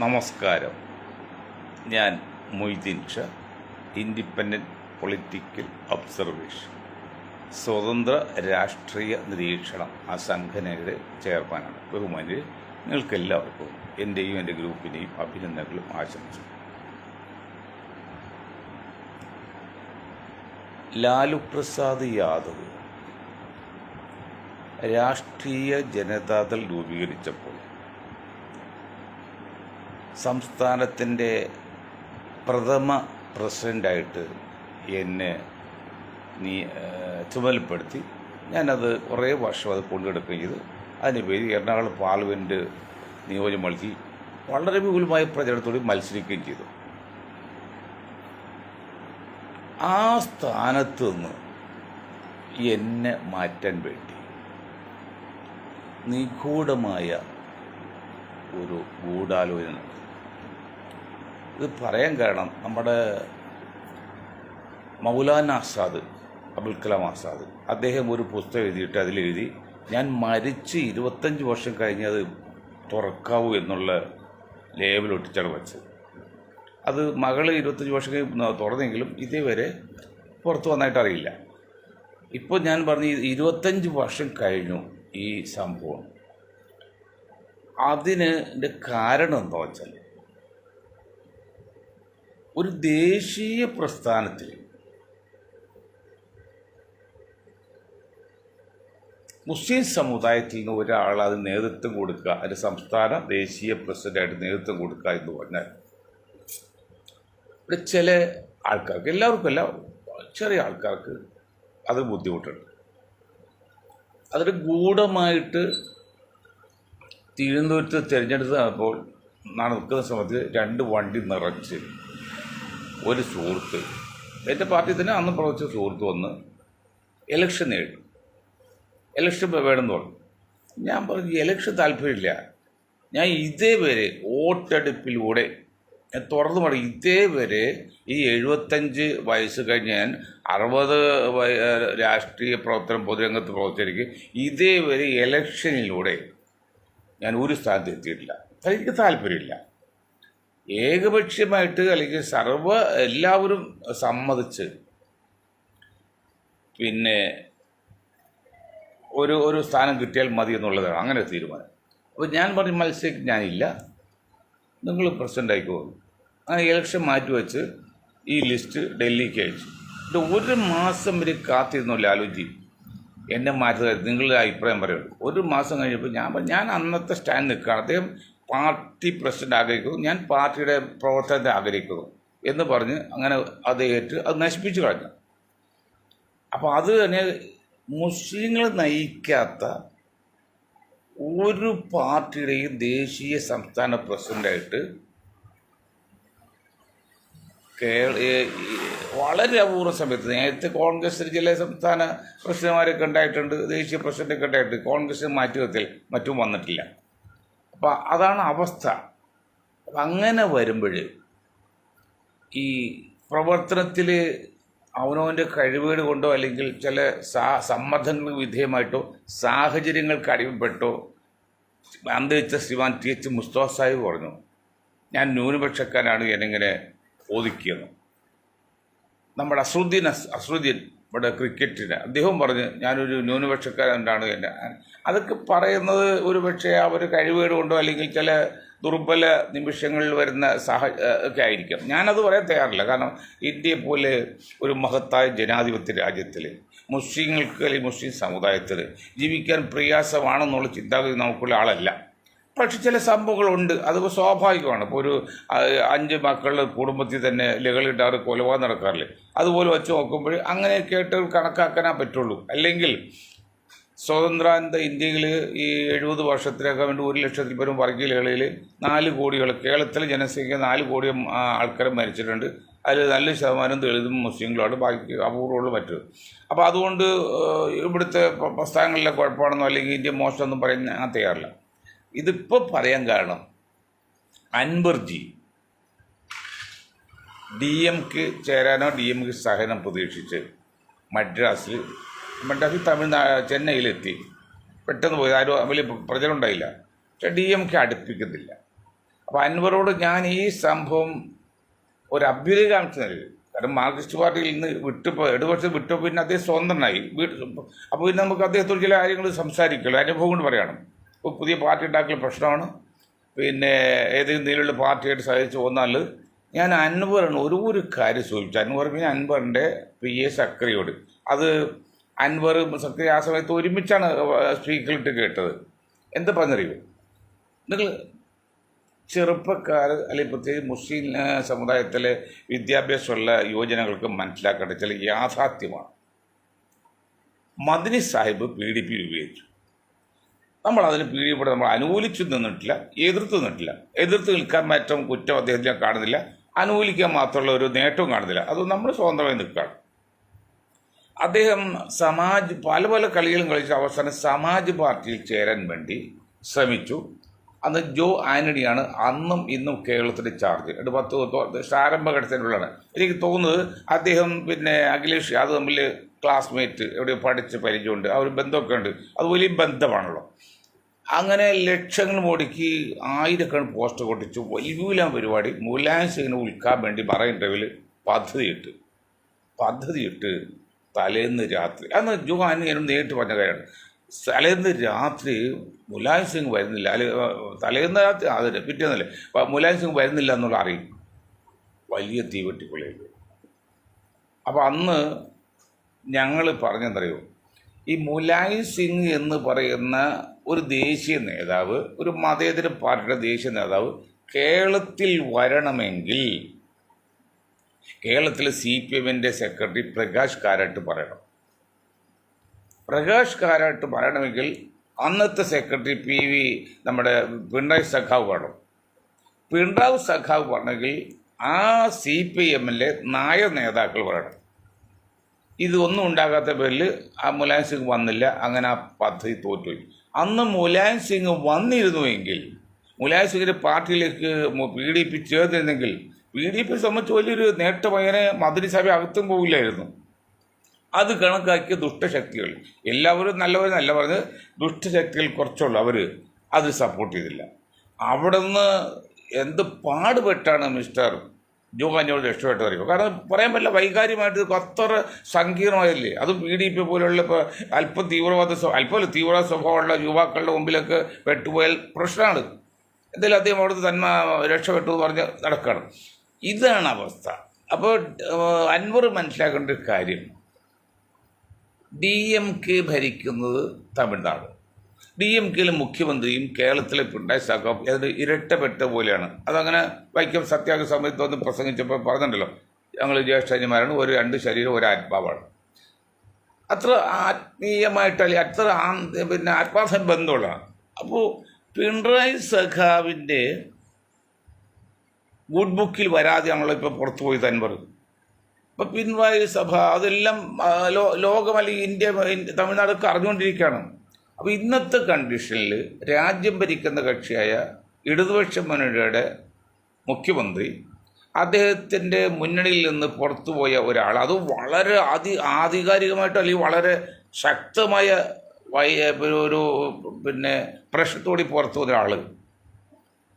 നമസ്കാരം. ഞാൻ Moideen Shah, independent political observation, സ്വതന്ത്ര രാഷ്ട്രീയ നിരീക്ഷണം ആ സംഘടനയുടെ ചെയർമാനാണ്. ബഹുമാന്യരെ, നിങ്ങൾക്കെല്ലാവർക്കും എൻ്റെയും എൻ്റെ ഗ്രൂപ്പിൻ്റെയും അഭിനന്ദനങ്ങളും ആശംസിക്കുന്നു. ലാലു പ്രസാദ് യാദവ് രാഷ്ട്രീയ ജനതാദൾ രൂപീകരിച്ചപ്പോൾ സംസ്ഥാനത്തിൻ്റെ പ്രഥമ പ്രസിഡൻ്റായിട്ട് എന്നെ ചുമതലപ്പെടുത്തി. ഞാനത് കുറേ വർഷം അത് കൊണ്ടുനടക്കുകയും ചെയ്തു. അതിന് പേര് എറണാകുളം പാർലമെൻറ്റ് നിയോജകമണ്ഡലത്തിൽ വളരെ വിപുലമായ പ്രചരണത്തോടെ മത്സരിക്കുകയും ചെയ്തു. ആ സ്ഥാനത്ത് നിന്ന് എന്നെ മാറ്റാൻ വേണ്ടി നിഗൂഢമായ ഒരു ഗൂഢാലോചന. ഇത് പറയാൻ കാരണം, നമ്മുടെ മൗലാന ആസാദ്, അബുൽ കലാം ആസാദ്, അദ്ദേഹം ഒരു പുസ്തകം എഴുതിയിട്ട് അതിലെഴുതി, ഞാൻ മരിച്ച് 25 വർഷം കഴിഞ്ഞത് തുറക്കാവൂ എന്നുള്ള ലേബൽ ഒട്ടിച്ചാണ് വെച്ചത്. അത് മകൾ 25 വർഷം കഴിഞ്ഞ് തുറന്നെങ്കിലും ഇതേവരെ പുറത്ത് വന്നായിട്ട് അറിയില്ല. ഇപ്പോൾ ഞാൻ പറഞ്ഞ് 25 വർഷം കഴിഞ്ഞു ഈ സംഭവം. അതിൻ്റെ കാരണം എന്താ വെച്ചാൽ, ഒരു ദേശീയ പ്രസ്ഥാനത്തിൽ മുസ്ലിം സമുദായത്തിൽ നിന്ന് ഒരാൾ അത് നേതൃത്വം കൊടുക്കുക, അതിൻ്റെ സംസ്ഥാന ദേശീയ പ്രസിഡൻ്റായിട്ട് നേതൃത്വം കൊടുക്കുക എന്ന് പറഞ്ഞാൽ ഇവിടെ ചില ആൾക്കാർക്ക്, എല്ലാവർക്കും ചെറിയ ആൾക്കാർക്ക് അത് ബുദ്ധിമുട്ടുണ്ട്. അതിന് ഗൂഢമായിട്ട് തിരുവനന്തപുരത്ത് തിരഞ്ഞെടുത്തപ്പോൾ നടക്കുന്ന സമയത്ത് 2 വണ്ടി നിറച്ച് ഒരു സുഹൃത്ത്, എൻ്റെ പാർട്ടി തന്നെ അന്ന് പ്രവർത്തിച്ച സുഹൃത്ത് വന്ന് ഇലക്ഷൻ നേടി. ഇലക്ഷൻ വേണമെന്ന് പറഞ്ഞു. ഞാൻ പറഞ്ഞു ഇലക്ഷൻ താല്പര്യമില്ല, ഞാൻ ഇതേവരെ വോട്ടെടുപ്പിലൂടെ ഞാൻ തുറന്നു പറയും, ഇതേവരെ ഈ 75 വയസ്സ് കഴിഞ്ഞ് ഞാൻ 60 രാഷ്ട്രീയ പ്രവർത്തനം പൊതുരംഗത്ത് പ്രവർത്തിച്ചിരിക്കും, ഇതേവരെ ഇലക്ഷനിലൂടെ ഞാൻ ഒരു സ്ഥാനത്ത് എത്തിയിട്ടില്ല. എനിക്ക് താല്പര്യമില്ല. ഏകപക്ഷീയമായിട്ട് അല്ലെങ്കിൽ എല്ലാവരും സമ്മതിച്ച് പിന്നെ ഒരു സ്ഥാനം കിട്ടിയാൽ മതി എന്നുള്ളതാണ് അങ്ങനെ തീരുമാനം. അപ്പോൾ ഞാൻ പറഞ്ഞ മത്സരിക്ക് ഞാനില്ല, നിങ്ങൾ പ്രസിഡൻ്റ് ആയിക്കോ. അങ്ങനെ ഇലക്ഷൻ മാറ്റിവെച്ച് ഈ ലിസ്റ്റ് ഡൽഹിക്ക് അയച്ചു. ഒരു മാസം വരെ കാത്തിരുന്നു ലാലുജി എന്നെ മാറ്റുക, നിങ്ങളുടെ അഭിപ്രായം പറയുള്ളൂ. ഒരു മാസം കഴിഞ്ഞപ്പോൾ ഞാൻ അന്നത്തെ സ്റ്റാൻഡ് നിൽക്കുകയാണ്. അദ്ദേഹം പാർട്ടി പ്രസിഡന്റ് ആഗ്രഹിക്കുന്നു, ഞാൻ പാർട്ടിയുടെ പ്രവർത്തനത്തെ ആഗ്രഹിക്കുന്നു എന്ന് പറഞ്ഞ് അങ്ങനെ അത് അത് നശിപ്പിച്ചു കളഞ്ഞു. അപ്പോൾ അത് തന്നെ മുസ്ലിങ്ങൾ നയിക്കാത്ത ഒരു പാർട്ടിയുടെയും ദേശീയ സംസ്ഥാന പ്രസിഡൻ്റായിട്ട് വളരെ അപൂർവ സമയത്ത്, നേരത്തെ കോൺഗ്രസിന് ചില സംസ്ഥാന പ്രസിഡന്റുമാരൊക്കെ ഉണ്ടായിട്ടുണ്ട്, ദേശീയ പ്രസിഡൻ്റൊക്കെ ഉണ്ടായിട്ടുണ്ട്, കോൺഗ്രസിന് മാറ്റുകത്തിൽ മറ്റും വന്നിട്ടില്ല. അപ്പം അതാണ് അവസ്ഥ. അപ്പം അങ്ങനെ വരുമ്പോൾ ഈ പ്രവർത്തനത്തിൽ അവനവൻ്റെ കഴിവുകൾ കൊണ്ടോ അല്ലെങ്കിൽ ചില സമ്മർദ്ദങ്ങൾക്ക് വിധേയമായിട്ടോ സാഹചര്യങ്ങൾക്ക് അടിമപ്പെട്ടോ അന്തരിച്ച ശ്രീമാൻ TH മുസ്തഫ സാഹിബ് പറഞ്ഞു, ഞാൻ ന്യൂനപക്ഷക്കാരാണ് എന്നിങ്ങനെ ഒതുക്കിയെന്ന്. നമ്മുടെ അസ്രുദ്ദീൻ ഇവിടെ ക്രിക്കറ്റിന് അദ്ദേഹം പറഞ്ഞ് ഞാനൊരു ന്യൂനപക്ഷക്കാരനാണ് എന്നെ. അതൊക്കെ പറയുന്നത് ഒരു പക്ഷേ അവർ കഴിവുകേട് കൊണ്ടോ അല്ലെങ്കിൽ ചില ദുർബല നിമിഷങ്ങളിൽ വരുന്ന ഒക്കെ ആയിരിക്കാം. ഞാനത് പറയാൻ തയ്യാറില്ല. കാരണം ഇന്ത്യയെ പോലെ ഒരു മഹത്തായ ജനാധിപത്യ രാജ്യത്തിൽ മുസ്ലിങ്ങൾക്ക് അല്ലെങ്കിൽ മുസ്ലിം സമുദായത്തിൽ ജീവിക്കാൻ പ്രയാസമാണെന്നുള്ള ചിന്താഗതി നമുക്കുള്ള ആളല്ല. പക്ഷെ ചില സംഭവങ്ങളുണ്ട്, അതിപ്പോൾ സ്വാഭാവികമാണ്. ഇപ്പോൾ ഒരു 5 മക്കളുടെ കുടുംബത്തിൽ തന്നെ ലഹളയിട്ടാറ് കൊലപാതകം നടക്കാറില്ലേ, അതുപോലെ വെച്ച് നോക്കുമ്പോൾ അങ്ങനെ കേട്ട് കണക്കാക്കാനേ പറ്റുള്ളൂ. അല്ലെങ്കിൽ സ്വതന്ത്രാനന്ത ഇന്ത്യയിൽ ഈ 70 വർഷത്തിനൊക്കെ വേണ്ടി 1 ലക്ഷത്തിൽ പരം വർഗീയ ലഹളയിൽ 4 കോടികൾ, കേരളത്തിലെ ജനസംഖ്യ 4 കോടി ആൾക്കാർ മരിച്ചിട്ടുണ്ട്. അതിൽ നല്ല ശതമാനം ദളിതും മുസ്ലിങ്ങളുമാണ്, ബാക്കി അപൂർവമുള്ള മറ്റത്. അപ്പോൾ അതുകൊണ്ട് ഇവിടുത്തെ പ്രസ്ഥാനങ്ങളിലെ കുഴപ്പമാണെന്നോ അല്ലെങ്കിൽ ഇന്ത്യ മോശമെന്നും പറയാൻ ഞാൻ തയ്യാറില്ല. ഇതിപ്പോൾ പറയാൻ കാരണം, അൻവർജി DMK ചേരാനോ DMK സഹനം പ്രതീക്ഷിച്ച് മദ്രാസിൽ ചെന്നൈയിലെത്തി. പെട്ടെന്ന് പോയി, ആരും വലിയ പ്രചരണം ഉണ്ടായില്ല. പക്ഷെ DMK അടുപ്പിക്കുന്നില്ല. അപ്പോൾ അൻവറോട് ഞാൻ ഈ സംഭവം ഒരു അഭ്യുദയകാംക്ഷ നൽകി. കാരണം മാർക്സിസ്റ്റ് പാർട്ടിയിൽ നിന്ന് വിട്ടിപ്പോൾ 7 വർഷം വിട്ടു, പിന്നെ അദ്ദേഹം സ്വന്തനായി. അപ്പോൾ പിന്നെ നമുക്ക് അദ്ദേഹത്തോട് ചില കാര്യങ്ങൾ സംസാരിക്കുള്ളൂ, അനുഭവം കൊണ്ട് പറയണം. ഇപ്പോൾ പുതിയ പാർട്ടി ഉണ്ടാക്കൽ പ്രശ്നമാണ്. പിന്നെ ഏതെങ്കിലും നിലയിലുള്ള പാർട്ടിയായിട്ട് സഹിച്ചു പോന്നാൽ ഞാൻ അൻവറിന് ഒരു കാര്യം സൂചിപ്പിച്ചു. അൻവർ പിന്നെ അൻവറിൻ്റെ PA സക്രിയോട്, അത് അൻവർ സക്രി ആ സമയത്ത് ഒരുമിച്ചാണ് സ്പീക്കറിട്ട് കേട്ടത്. എന്താ പറഞ്ഞറിയോ, നിങ്ങൾ ചെറുപ്പക്കാർ അല്ലെങ്കിൽ പ്രത്യേകിച്ച് മുസ്ലിം സമുദായത്തിലെ വിദ്യാഭ്യാസമുള്ള യുവജനങ്ങൾക്ക് മനസ്സിലാക്കേണ്ട ചില യാഥാർത്ഥ്യമാണ്. മദനി സാഹിബ് PDP ഉപയോഗിച്ചു. നമ്മളതിന് PDP നമ്മൾ അനുകൂലിച്ചു നിന്നിട്ടില്ല, എതിർത്ത് നിന്നിട്ടില്ല. എതിർത്ത് നിൽക്കാൻ മാത്രം കുറ്റം അദ്ദേഹത്തിന് കാണുന്നില്ല, അനുകൂലിക്കാൻ മാത്രമുള്ള ഒരു നേട്ടവും കാണുന്നില്ല. അത് നമ്മൾ സ്വതന്ത്രമായി നിൽക്കുകയാണ്. അദ്ദേഹം പല കളികളും കളിച്ച് അവസാനം സമാജ് പാർട്ടിയിൽ ചേരാൻ വേണ്ടി ശ്രമിച്ചു. അന്ന് ജോ ആന്റണിയാണ് അന്നും ഇന്നും കേരളത്തിൻ്റെ ചാർജ്. 10 ആരംഭഘട്ടത്തിലുള്ളതാണ്. എനിക്ക് തോന്നുന്നത് അദ്ദേഹം പിന്നെ അഖിലേഷ് അത് തമ്മിൽ ക്ലാസ്മേറ്റ് എവിടെ പഠിച്ച് പരിചയമുണ്ട്, ആ ഒരു ബന്ധമൊക്കെ ഉണ്ട്. അത് വലിയ ബന്ധമാണല്ലോ. അങ്ങനെ ലക്ഷങ്ങൾ മുടക്കി ആയിരക്കണക്കിന് പോസ്റ്റർ കൊട്ടിച്ചു വലിയ പരിപാടി. മുലായം സിംഗിനെ ഉൾക്കാൻ വേണ്ടി മറൈൻ ഡ്രൈവിൽ പദ്ധതിയിട്ട് തലേന്ന് രാത്രി, അന്ന് ജോ ആന്റണി നേരിട്ട് പറഞ്ഞ കാര്യമാണ്, തലേന്ന് രാത്രി മുലായം സിംഗ് വരുന്നില്ല, തലേന്ന് രാത്രി അതിന് പിറ്റേന്നല്ലേ മുലായം സിംഗ് വരുന്നില്ല എന്നുള്ള അറിയും. വലിയ തീവെട്ടിക്കൊള്ളിൽ. അപ്പോൾ അന്ന് ഞങ്ങൾ പറഞ്ഞെന്തറിയോ, ഈ മുലായം സിംഗ് എന്ന് പറയുന്ന ഒരു ദേശീയ നേതാവ്, ഒരു മതേതര പാർട്ടിയുടെ ദേശീയ നേതാവ് കേരളത്തിൽ വരണമെങ്കിൽ കേരളത്തിലെ CPMൻ്റെ സെക്രട്ടറി പ്രകാശ് കാരാട്ട് പറയണം. പ്രകാശ് കാരാട്ട് പറയണമെങ്കിൽ അന്നത്തെ സെക്രട്ടറി നമ്മുടെ പിണറായി സഖാവ് വേണം. പിണറായി സഖാവ് പറഞ്ഞെങ്കിൽ ആ CPMലെ നായർ നേതാക്കൾ പറയണം. ഇതൊന്നും ഉണ്ടാകാത്ത പേരിൽ ആ മുലായം സിംഗ് വന്നില്ല. അങ്ങനെ ആ പദ്ധതി തോറ്റുപോയി. അന്ന് മുലായം സിംഗ് വന്നിരുന്നുവെങ്കിൽ, മുലായം സിംഗിൻ്റെ പാർട്ടിയിലേക്ക് PDP ചേർന്നിരുന്നെങ്കിൽ PDP സംബന്ധിച്ച് വലിയൊരു നേട്ടം, അങ്ങനെ മദനി സഭ അകത്തും പോവില്ലായിരുന്നു. അത് കണക്കാക്കിയ ദുഷ്ടശക്തികൾ, എല്ലാവരും നല്ലവരെന്നല്ല പറഞ്ഞത്, ദുഷ്ടശക്തികൾ കുറച്ചുള്ളൂ, അവർ അത് സപ്പോർട്ട് ചെയ്തില്ല. അവിടെ നിന്ന് എന്ത് പാടുപെട്ടാണ് മിസ്റ്റർ ജോ ആന്റണിയോട് രക്ഷപ്പെട്ടത് അറിയുമോ? കാരണം പറയാൻ പറ്റില്ല, വൈകാര്യമായിട്ട് അത്ര സങ്കീർണമായില്ലേ. അതും PDP പോലുള്ള ഇപ്പോൾ അല്പം തീവ്രവാദ സ്വഭാവമുള്ള യുവാക്കളുടെ മുമ്പിലൊക്കെ പെട്ടുപോയാൽ പ്രശ്നമാണ്. എന്തായാലും അദ്ദേഹം അവിടുത്തെ രക്ഷപ്പെട്ടു എന്ന് പറഞ്ഞ് നടക്കുകയാണ്. ഇതാണ് അവസ്ഥ. അപ്പോൾ അൻവർ മനസ്സിലാക്കേണ്ട ഒരു കാര്യം, DMK ഭരിക്കുന്നത് തമിഴ്നാട്. DMKയിലെ മുഖ്യമന്ത്രിയും കേരളത്തിലെ പിണറായി സഖാവ് അതിന് ഇരട്ടപ്പെട്ട പോലെയാണ്. അതങ്ങനെ വൈക്കം സത്യാഗ്രഹ സമയത്ത് വന്ന് പ്രസംഗിച്ചപ്പോൾ പറഞ്ഞിട്ടുണ്ടല്ലോ, ഞങ്ങൾ ജ്യേഷ്ഠന്മാരാണ്, 2 ശരീരം 1 ആത്മാവാണ്. അത്ര ആത്മീയമായിട്ട് അല്ലെങ്കിൽ അത്ര പിന്നെ ആത്മാർത്ഥ ബന്ധമുള്ളതാണ്. അപ്പോൾ പിണറായി സഖാവിൻ്റെ ഗുഡ് ബുക്കിൽ വരാതെ ഇപ്പോൾ പുറത്തു പോയി അൻവർ. അപ്പോൾ പിണറായി സഭ അതെല്ലാം ലോകം അല്ലെങ്കിൽ ഇന്ത്യ തമിഴ്നാടൊക്കെ അറിഞ്ഞുകൊണ്ടിരിക്കുകയാണ്. അപ്പോൾ ഇന്നത്തെ കണ്ടീഷനിൽ രാജ്യം ഭരിക്കുന്ന കക്ഷിയായ ഇടതുപക്ഷ മുന്നണിയുടെ മുഖ്യമന്ത്രി, അദ്ദേഹത്തിൻ്റെ മുന്നണിയിൽ നിന്ന് പുറത്തുപോയ ഒരാൾ, അത് വളരെ ആധികാരികമായിട്ട് അല്ലെങ്കിൽ വളരെ ശക്തമായ ഒരു പിന്നെ പ്രശ്നത്തോടെ പുറത്തു വന്ന ഒരാൾ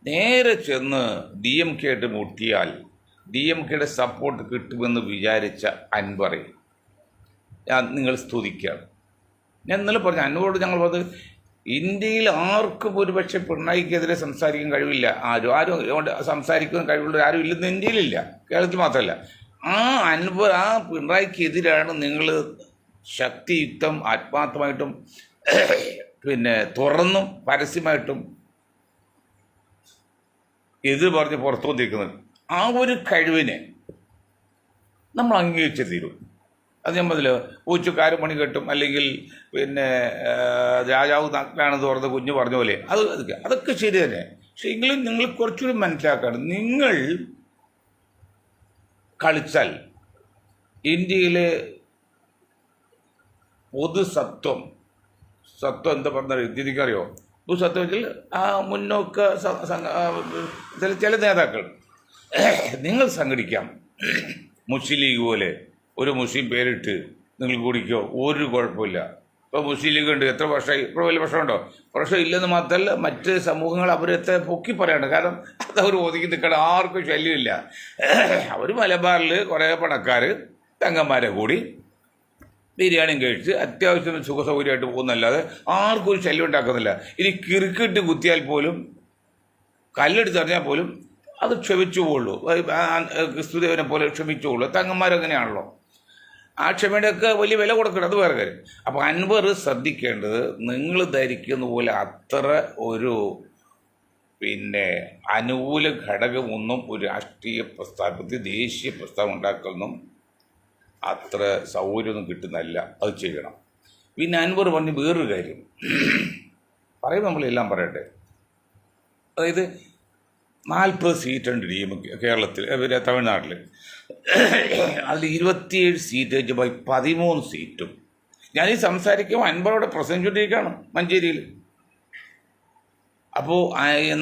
നേരെ ചെന്ന് DMK ആയിട്ട് മുട്ടിയാൽ DMKയുടെ സപ്പോർട്ട് കിട്ടുമെന്ന് വിചാരിച്ച അൻവറെ നിങ്ങൾ സ്തുതിക്കുകയാണ്. ഞാൻ ഇന്നലെ പറഞ്ഞു, അൻവറോട് ഞങ്ങൾ പറഞ്ഞത്, ഇന്ത്യയിൽ ആർക്കും ഒരുപക്ഷെ പിണറായിക്കെതിരെ സംസാരിക്കാൻ കഴിവില്ല. ആരും സംസാരിക്കാൻ കഴിവുള്ള ആരും ഇല്ലെന്ന് ഇന്ത്യയിലില്ല, കേരളത്തിൽ മാത്രമല്ല. ആ പിണറായിക്കെതിരാണ് നിങ്ങൾ ശക്തിയുക്തം ആത്മാർത്ഥമായിട്ടും പിന്നെ തുറന്നും പരസ്യമായിട്ടും എതിർ പറഞ്ഞ് പുറത്തു വന്നിരിക്കുന്നത്. ആ ഒരു കഴിവിനെ നമ്മൾ അംഗീകരിച്ചേ തീരും. അത് ഞാൻ പറഞ്ഞില്ല, പൂച്ചക്കാരൻ മണി കെട്ടും, അല്ലെങ്കിൽ പിന്നെ രാജാവ് നഗ്നാണെന്ന് പറഞ്ഞ കുഞ്ഞു പറഞ്ഞ പോലെ അതൊക്കെ ശരി തന്നെ. പക്ഷെ എങ്കിലും നിങ്ങൾ കുറച്ചുകൂടി മനസ്സിലാക്കാണ്, നിങ്ങൾ കളിച്ചാൽ ഇന്ത്യയിലെ പൊതുസത്വം എന്താ പറഞ്ഞാൽ എനിക്കറിയോ? പൊതുസത്വം വെച്ചാൽ ആ മുന്നോക്ക ചില നേതാക്കൾ നിങ്ങൾ സംഘടിക്കാം. മുസ്ലിം ലീഗ് പോലെ ഒരു മുസ്ലിം പേരിട്ട് നിങ്ങൾ കുടിക്കോ, ഒരു കുഴപ്പമില്ല. ഇപ്പോൾ മുസ്ലിം ലീഗ് ഉണ്ട്, എത്ര വർഷമായി, ഇപ്പോൾ വലിയ പ്രശ്നമുണ്ടോ? പ്രശ്നം ഇല്ലെന്ന് മാത്രമല്ല, മറ്റ് സമൂഹങ്ങൾ അവരത്തെ പൊക്കി പറയാണ്. കാരണം അത് അവർ ഒതുക്കി നിൽക്കണം, ആർക്കും ശല്യമില്ല. അവർ മലബാറിൽ കുറേ പണക്കാർ തങ്ങന്മാരെ കൂടി ബിരിയാണിയും കഴിച്ച് അത്യാവശ്യം സുഖസൗകര്യമായിട്ട് പോകുന്നല്ലാതെ ആർക്കും ഒരു ശല്യം ഉണ്ടാക്കുന്നില്ല. ഇനി കിറുക്കിട്ട് കുത്തിയാൽ പോലും, കല്ലെടുത്ത് എറിഞ്ഞാൽ പോലും അത് ക്ഷമിച്ചു പോകുള്ളൂ. ക്രിസ്തുദേവനെ പോലെ ക്ഷമിച്ചു പോകുള്ളൂ. തങ്ങന്മാരങ്ങനെയാണല്ലോ. ആ ക്ഷമയുടെയൊക്കെ വലിയ വില കൊടുക്കണം, അത് വേറെ കാര്യം. അപ്പോൾ അൻവർ ശ്രദ്ധിക്കേണ്ടത്, നിങ്ങൾ ധരിക്കുന്ന പോലെ അത്ര ഒരു അനുകൂല ഘടകമൊന്നും ഒരു രാഷ്ട്രീയ പ്രസ്ഥാനത്തിൽ, ദേശീയ പ്രസ്ഥാനം ഉണ്ടാക്കുന്നതും അത്ര സൗകര്യമൊന്നും കിട്ടുന്നതല്ല. അത് ചെയ്യണം. പിന്നെ അൻവർ പറഞ്ഞ് വേറൊരു കാര്യം പറയുമ്പോൾ നമ്മളെല്ലാം പറയട്ടെ. അതായത് 40 സീറ്റുണ്ട് കേരളത്തിൽ, തമിഴ്നാട്ടിൽ. അതിൽ 27 സീറ്റ് വെച്ചപ്പോൾ 13 സീറ്റും ഞാനീ സംസാരിക്കുമ്പോൾ അൻവറോടെ പ്രസംഗിച്ചുകൊണ്ടിരിക്കുകയാണ് മഞ്ചേരിയിൽ. അപ്പോൾ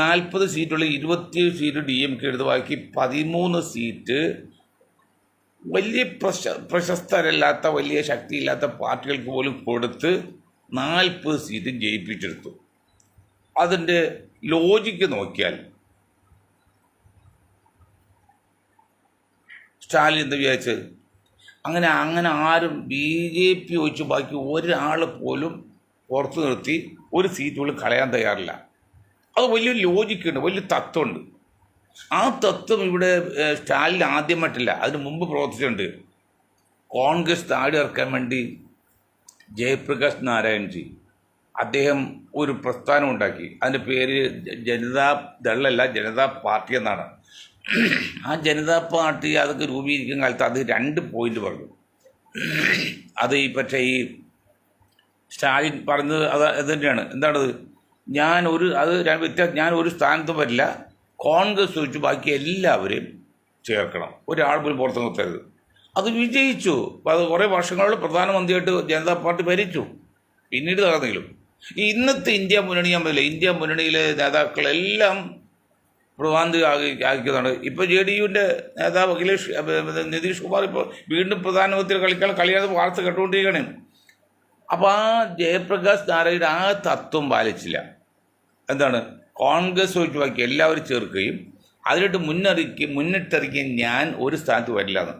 40 സീറ്റുള്ള 27 സീറ്റ് DMK എടുത്ത് ബാക്കി 13 സീറ്റ് വലിയ പ്രശസ്തരല്ലാത്ത, വലിയ ശക്തിയില്ലാത്ത പാർട്ടികൾക്ക് പോലും കൊടുത്ത് 40 സീറ്റും ജയിപ്പിച്ചെടുത്തു. അതിൻ്റെ ലോജിക്ക് നോക്കിയാൽ സ്റ്റാലിൻ എന്താ വിചാരിച്ചത്? അങ്ങനെ ആരും BJP ഒഴിച്ച് ബാക്കി ഒരാൾ പോലും പുറത്തു നിർത്തി ഒരു സീറ്റ് പോലും കളയാൻ തയ്യാറില്ല. അത് വലിയൊരു ലോജിക്കുണ്ട്, വലിയ തത്വമുണ്ട്. ആ തത്വം ഇവിടെ സ്റ്റാലിൻ ആദ്യമായിട്ടില്ല, അതിന് മുമ്പ് പ്രവർത്തിച്ചിട്ടുണ്ട്. കോൺഗ്രസ് താഴെ ഇറക്കാൻ വേണ്ടി ജയപ്രകാശ് നാരായൺജി അദ്ദേഹം ഒരു പ്രസ്ഥാനം ഉണ്ടാക്കി. അതിൻ്റെ പേര് ജനതാദളല്ല, ജനതാ പാർട്ടി എന്നാണ്. ആ ജനതാ പാർട്ടി അതൊക്കെ രൂപീകരിക്കുന്ന കാലത്ത് അത് 2 പോയിന്റ് പറഞ്ഞു. അത് ഈ സ്റ്റാലിൻ പറഞ്ഞത് അത് തന്നെയാണ്. എന്താണത്? ഞാൻ ഒരു സ്ഥാനത്തും വരില്ല, കോൺഗ്രസ് ഒഴിച്ച് ബാക്കി എല്ലാവരെയും ചേർക്കണം, ഒരാൾ പോലും പുറത്തു നിർത്തരുത്. അത് വിജയിച്ചു. അത് കുറേ വർഷങ്ങളിൽ പ്രധാനമന്ത്രിയായിട്ട് ജനതാ പാർട്ടി ഭരിച്ചു. പിന്നീട് നടന്നെങ്കിലും ഇന്നത്തെ ഇന്ത്യ മുന്നണി ഞാൻ പറയില്ല, ഇന്ത്യ മുന്നണിയിലെ നേതാക്കളെല്ലാം പ്രധാനമന്ത്രി ആക്കിയതാണ്. ഇപ്പോൾ JDUവിൻ്റെ നേതാവ് നിതീഷ് കുമാർ ഇപ്പോൾ വീണ്ടും പ്രധാനമന്ത്രി കളിയാതെ വാർത്ത കേട്ടുകൊണ്ടിരിക്കുകയാണ്. അപ്പോൾ ആ ജയപ്രകാശ് നാരായണ ആ തത്വം പാലിച്ചില്ല. എന്താണ്? കോൺഗ്രസ് ഒഴിച്ച് ബാക്കി എല്ലാവരും ചേർക്കുകയും അതിലോട്ട് മുന്നിട്ടിറക്കുകയും ഞാൻ ഒരു സ്ഥാനത്ത് വരില്ലെന്ന്.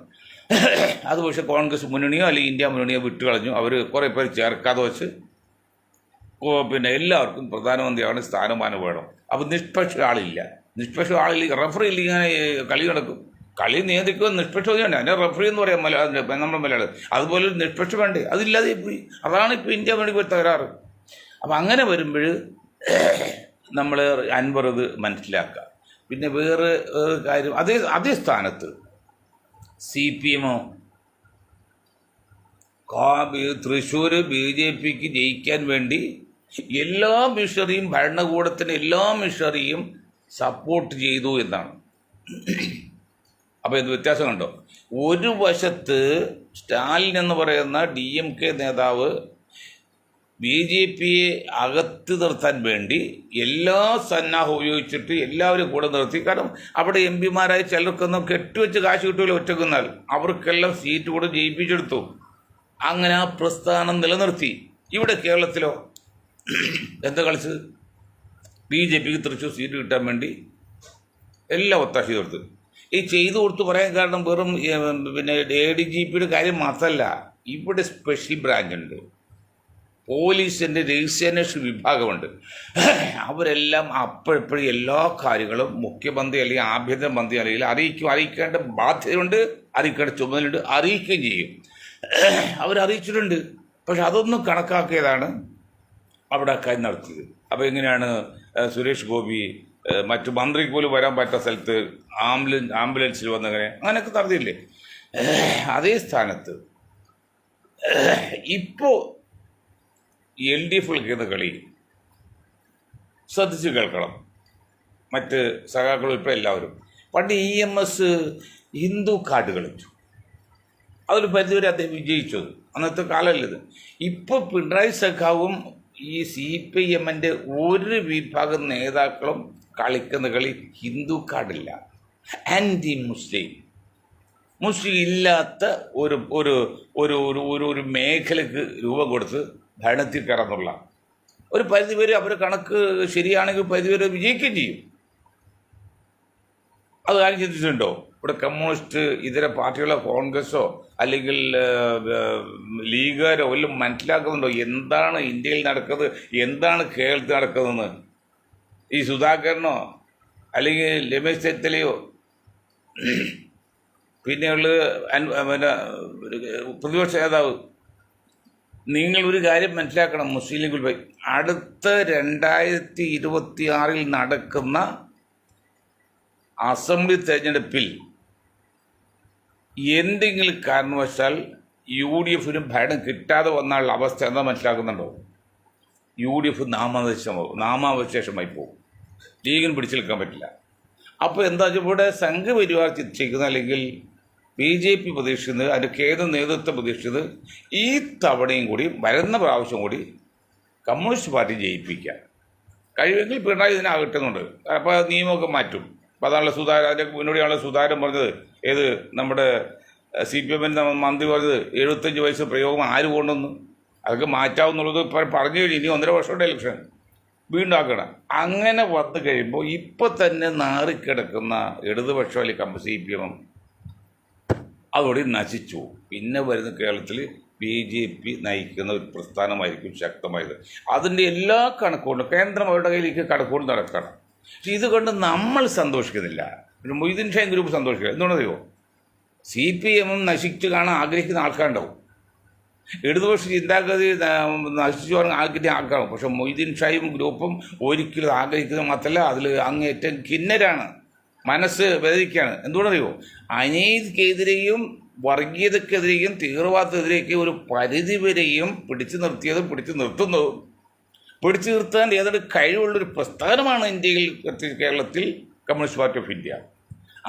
അത് പക്ഷേ കോൺഗ്രസ് മുന്നണിയോ അല്ലെങ്കിൽ ഇന്ത്യ മുന്നണിയോ വിട്ടുകളഞ്ഞു. അവർ കുറേ പേര് ചേർക്കാതെ വെച്ച് എല്ലാവർക്കും പ്രധാനമന്ത്രിയാണ് സ്ഥാനമാനം വേണം. അപ്പോൾ നിഷ്പക്ഷ ആളില്ല, റഫറി ഇങ്ങനെ കളി നടക്കും. കളി നിയന്ത്രിക്കുക നിഷ്പക്ഷതയാണ്. അതിനെ റഫറി എന്ന് പറയാം നമ്മുടെ മലയാളം. അതുപോലെ നിഷ്പക്ഷ വേണ്ടേ, അതില്ലാതെ പോയി. അതാണ് ഇപ്പോൾ ഇന്ത്യ മുന്നണി തകരാറ്. അപ്പം അങ്ങനെ വരുമ്പോൾ നമ്മൾ അൻവർ ഇത് മനസ്സിലാക്കുക. പിന്നെ വേറെ കാര്യം, അതേ സ്ഥാനത്ത് CPM തൃശ്ശൂർ BJPക്ക് ജയിക്കാൻ വേണ്ടി എല്ലാ മിഷറിയും, ഭരണകൂടത്തിൻ്റെ എല്ലാ മിഷറിയും സപ്പോർട്ട് ചെയ്തു എന്നാണ്. അപ്പോൾ ഇത് വ്യത്യാസം കണ്ടോ? ഒരു വശത്ത് സ്റ്റാലിൻ എന്ന് പറയുന്ന DMK നേതാവ് BJPയെ അകത്ത് നിർത്താൻ വേണ്ടി എല്ലാ സന്നാഹം ഉപയോഗിച്ചിട്ട് എല്ലാവരും കൂടെ നിർത്തി. കാരണം അവിടെ MP-മാരായ ചിലർക്കൊന്നും കെട്ടുവെച്ച് കാശ് കിട്ടുമല്ലോ ഒറ്റക്കുന്നാൽ, അവർക്കെല്ലാം സീറ്റ് കൂടെ ജയിപ്പിച്ചെടുത്തു. അങ്ങനെ ആ പ്രസ്ഥാനം നിലനിർത്തി. ഇവിടെ കേരളത്തിലോ എന്താ കളിച്ചത്? BJPക്ക് തൃശ്ശൂർ സീറ്റ് കിട്ടാൻ വേണ്ടി എല്ലാം ഒത്താശ കൊടുത്തു. ഈ ചെയ്തു കൊടുത്ത് പറയാൻ കാരണം വെറും ADGPയുടെ കാര്യം മാത്രമല്ല, ഇവിടെ സ്പെഷ്യൽ ബ്രാഞ്ചുണ്ട്, പോലീസിൻ്റെ രഹസ്യാന്വേഷണ വിഭാഗമുണ്ട്. അവരെല്ലാം അപ്പോഴപ്പോഴും എല്ലാ കാര്യങ്ങളും മുഖ്യമന്ത്രി അല്ലെങ്കിൽ ആഭ്യന്തര മന്ത്രി അല്ലെങ്കിൽ അറിയിക്കേണ്ട ബാധ്യതയുണ്ട്, അറിയിക്കേണ്ട ചുമതലയുണ്ട്, അറിയിക്കുകയും ചെയ്യും. അവരറിയിച്ചിട്ടുണ്ട്. പക്ഷെ അതൊന്നും കണക്കാക്കിയതാണ് അവിടെ കാര്യം നടത്തിയത്. അപ്പോൾ എങ്ങനെയാണ് സുരേഷ് ഗോപി മറ്റു മന്ത്രിക്ക് പോലും വരാൻ പറ്റാത്ത സ്ഥലത്ത് ആംബുലൻസിൽ വന്നങ്ങനെ അങ്ങനെയൊക്കെ നടത്തിയില്ലേ? അതേ സ്ഥാനത്ത് ഇപ്പോൾ LDF കളിക്കുന്ന കളി ശ്രദ്ധിച്ച് കേൾക്കണം. മറ്റ് സഖാക്കൾ ഉൾപ്പെടെ എല്ലാവരും. പണ്ട് EMS ഹിന്ദു കാർഡ് കളിച്ചു, അതൊരു പരിധിവരെ അദ്ദേഹം വിജയിച്ചത്. അന്നത്തെ കാലമല്ലത്. ഇപ്പോൾ പിണറായി സഖാവും ഈ CPM-ൻ്റെ ഒരു വിഭാഗം നേതാക്കളും കളിക്കുന്ന കളി ഹിന്ദു കാർഡില്ല, ആൻറ്റി മുസ്ലിം ഇല്ലാത്ത ഒരു ഒരു ഒരു ഒരു ഒരു മേഖലക്ക് രൂപം കൊടുത്ത് ഭരണത്തിൽ കയറാന്നുള്ള ഒരു പരിധിവരെ അവർ കണക്ക് ശരിയാണെങ്കിൽ പരിധിവരെ വിജയിക്കുകയും ചെയ്യും. അത് കാര്യം ചിന്തിച്ചിട്ടുണ്ടോ? ഇവിടെ കമ്മ്യൂണിസ്റ്റ് ഇതര പാർട്ടികളോ കോൺഗ്രസോ അല്ലെങ്കിൽ ലീഗുകാരോ എല്ലാം മനസ്സിലാക്കുന്നുണ്ടോ എന്താണ് ഇന്ത്യയിൽ നടക്കുന്നത്, എന്താണ് കേരളത്തിൽ നടക്കുന്നതെന്ന്? ഈ സുധാകരനോ അല്ലെങ്കിൽ രമേശ് ചെന്നിത്തലയോ പിന്നെയുള്ളത് പിന്നെ പ്രതിപക്ഷ നേതാവ്, നിങ്ങൾ ഒരു കാര്യം മനസ്സിലാക്കണം. മുസ്ലിം ലീഗ് അടുത്ത 2026 നടക്കുന്ന അസംബ്ലി തെരഞ്ഞെടുപ്പിൽ എന്തെങ്കിലും കാരണവശാൽ UDF ഭരണം കിട്ടാതെ വന്നുള്ള അവസ്ഥ എന്താ മനസ്സിലാക്കുന്നുണ്ടോ? UDF നാമാവശേഷമായി പോകും. ലീഗിന് പിടിച്ചു നിൽക്കാൻ പറ്റില്ല. അപ്പോൾ എന്താ വെച്ചാൽ ഇവിടെ സംഘപരിവാർ ചിന്തിക്കുന്നത് അല്ലെങ്കിൽ BJP പ്രതീക്ഷിക്കുന്നത്, അതിൻ്റെ കേന്ദ്ര നേതൃത്വം പ്രതീക്ഷിച്ചത് ഈ തവണയും കൂടി വരുന്ന പ്രാവശ്യം കൂടി കമ്മ്യൂണിസ്റ്റ് പാർട്ടി ജയിപ്പിക്കുക. കഴിവെങ്കിൽ പിണറായി ഇതിനാകട്ടെന്നുണ്ട്. അപ്പോൾ നിയമമൊക്കെ മാറ്റും. അപ്പോൾ അതാണല്ലോ സുധാകരൻ, അതിൻ്റെ മുന്നോടിയാണല്ലോ സുധാകരൻ പറഞ്ഞത്. ഏത് നമ്മുടെ CPM മന്ത്രി പറഞ്ഞത് 75 വയസ്സ് പ്രയോഗം ആര് കൊണ്ടുവന്നു, അതൊക്കെ മാറ്റാവുന്നുള്ളത് പറഞ്ഞു കഴിഞ്ഞ് ഇനി 1.5 വർഷത്തെ ഇലക്ഷൻ വീണ്ടും ആക്കണം. അങ്ങനെ വന്നു കഴിയുമ്പോൾ ഇപ്പം തന്നെ നാറിക്കിടക്കുന്ന ഇടതുപക്ഷം അല്ലെങ്കിൽ CPM അതോടെ നശിച്ചു. പിന്നെ വരുന്ന കേരളത്തിൽ BJP നയിക്കുന്ന ഒരു പ്രസ്ഥാനമായിരിക്കും ശക്തമായത്. അതിൻ്റെ എല്ലാ കണക്കുകൊണ്ടും കേന്ദ്രം അവരുടെ കയ്യിലേക്ക് കണക്കുകൊണ്ട് നടക്കണം. പക്ഷെ ഇതുകൊണ്ട് നമ്മൾ സന്തോഷിക്കുന്നില്ല. ഒരു മൊയ്തീൻ ഷാ ഗ്രൂപ്പ് സന്തോഷിക്കുക. എന്തുകൊണ്ടറിയോ? CPM നശിച്ചു കാണാൻ ആഗ്രഹിക്കുന്ന ആൾക്കാരുണ്ടാവും, ഇടതുപക്ഷ ചിന്താഗതി നശിച്ചു പറഞ്ഞാൽ ആഗ്രഹിക്കുന്ന ആൾക്കാരും. പക്ഷെ മൊയ്തീൻ ഷായും ഗ്രൂപ്പും ഒരിക്കലും ആഗ്രഹിക്കുന്നത് മാത്രമല്ല, അതിൽ അങ്ങേറ്റം കിന്നരാണ്, മനസ്സ് വേദനിക്കുകയാണ്. എന്തുകൊണ്ടറിയോ? അനീതിക്കെതിരെയും വർഗീയതക്കെതിരെയും തീവ്രവാദത്തിനെതിരെയൊക്കെ ഒരു പരിധിവരെയും പിടിച്ചു നിർത്തിയതും പിടിച്ചു നിർത്തുന്നതും പിടിച്ചു നിർത്താൻ ഏതൊരു കഴിവുള്ളൊരു പ്രസ്ഥാനമാണ് ഇന്ത്യയിൽ, കേരളത്തിൽ കമ്മ്യൂണിസ്റ്റ് പാർട്ടി ഓഫ് ഇന്ത്യ.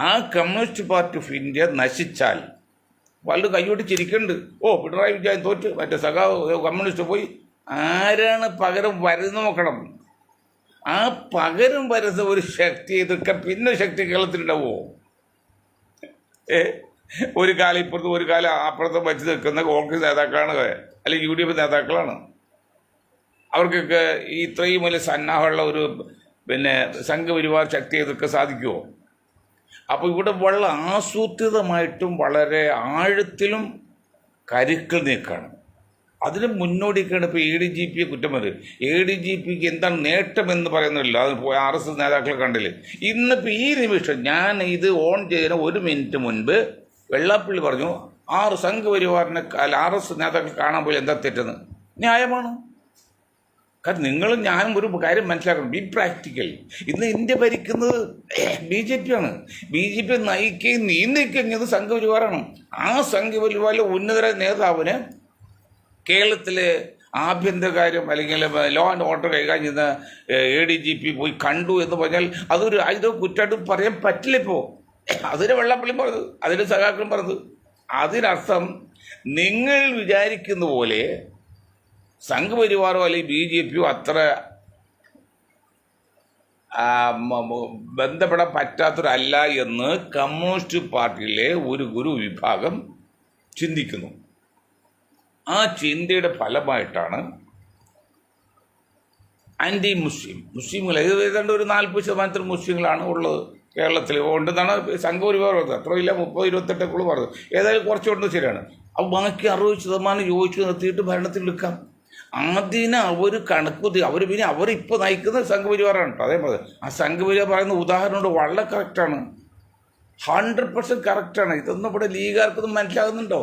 ആ കമ്മ്യൂണിസ്റ്റ് പാർട്ടി ഓഫ് ഇന്ത്യ നശിച്ചാൽ പലരും കൈയോട്ട് ചിരിക്കുന്നുണ്ട്. പിണറായി വിജയൻ തോറ്റ്, മറ്റേ സഖാവ് കമ്മ്യൂണിസ്റ്റ് പോയി. ആരാണ് പകരം വരുന്ന നോക്കണം. ആ പകരം വരുന്ന ഒരു ശക്തി എതിർക്കാൻ പിന്നെ ശക്തി കേരളത്തിലുണ്ടാവുമോ? ഒരു കാലം ഇപ്പുറത്തും ഒരു കാലം അപ്പുറത്തും വച്ച് നിൽക്കുന്ന കോൺഗ്രസ് നേതാക്കളാണ് അല്ലെങ്കിൽ UDF നേതാക്കളാണ്. അവർക്കൊക്കെ ഇത്രയും വലിയ സന്നാഹമുള്ള ഒരു സംഘപരിവാർ ശക്തി എതിർക്കാൻ സാധിക്കുമോ? അപ്പോൾ ഇവിടെ വളരെ ആസൂത്രിതമായിട്ടും വളരെ ആഴത്തിലും കരുക്കൾ നീക്കാണ്. അതിന് മുന്നോടിക്കാണ് ഇപ്പോൾ ADGPയെ കുറ്റം വരും. ADGPക്ക് എന്താണ് നേട്ടമെന്ന് പറയുന്നില്ല. അത് RSS നേതാക്കളെ കണ്ടില്ലേ? ഇന്നിപ്പോൾ ഈ നിമിഷം ഞാൻ ഇത് ഓൺ ചെയ്യുന്ന 1 മിനിറ്റ് മുൻപ് വെള്ളാപ്പള്ളി പറഞ്ഞു 6 സംഘപരിവാറിനെ RSS നേതാക്കൾ കാണാൻ പോയി എന്താ തെറ്റെന്ന്. ന്യായമാണ്. കാരണം നിങ്ങളും ഞാനും ഒരു കാര്യം മനസ്സിലാക്കണം, ബി പ്രാക്ടിക്കൽ. ഇന്ന് ഇന്ത്യ ഭരിക്കുന്നത് BJP ആണ്. BJP നയിക്കുകയും നീന്തിക്കുന്നത് സംഘപരിവാറാണ്. ആ സംഘപരിവാറിലെ ഉന്നതരായ നേതാവിന് കേരളത്തിലെ ആഭ്യന്തരകാര്യം അല്ലെങ്കിൽ ലോ ആൻഡ് ഓർഡർ കൈകാര്യം ചെയ്യുന്ന ADGP പോയി കണ്ടു എന്ന് പറഞ്ഞാൽ അതൊരു കുറ്റമായിട്ട് പറയാൻ പറ്റില്ല. ഇപ്പോൾ അതിന് വെള്ളാപ്പള്ളി പറഞ്ഞത്, അതിന് സഖാക്കളും പറഞ്ഞത്. അതിനർത്ഥം നിങ്ങൾ വിചാരിക്കുന്ന പോലെ സംഘപരിവാറോ അല്ലെങ്കിൽ BJPയോ അത്ര ബന്ധപ്പെടാൻ പറ്റാത്തവരല്ല എന്ന് കമ്മ്യൂണിസ്റ്റ് പാർട്ടിയിലെ ഒരു വിഭാഗം ചിന്തിക്കുന്നു. ആ ചിന്തയുടെ ഫലമായിട്ടാണ് ആൻറ്റി മുസ്ലിമുകൾ ഏതാണ്ട് ഒരു 40% മുസ്ലിങ്ങളാണ് ഉള്ളത് കേരളത്തിൽ. ഉണ്ടെന്നാണ് സംഘപരിവാർ പറഞ്ഞത്. അത്രയില്ല, 30-28 പറഞ്ഞത്. ഏതായാലും കുറച്ചുകൊണ്ട് ശരിയാണ്. അപ്പോൾ ബാക്കി 60% യോജിച്ച് നിർത്തിയിട്ട് ഭരണത്തിൽ എടുക്കാം. അതിന് അവർ കണക്ക് അവരിപ്പോൾ നയിക്കുന്ന സംഘപരിവാറാണ് കേട്ടോ. അതേപോലെ ആ സംഘപരിവാർ പറയുന്ന ഉദാഹരണം വളരെ കറക്റ്റാണ്, 100% കറക്റ്റാണ്. ഇതൊന്നും ഇവിടെ ലീഗുകാർക്കൊന്നും മനസ്സിലാകുന്നുണ്ടോ?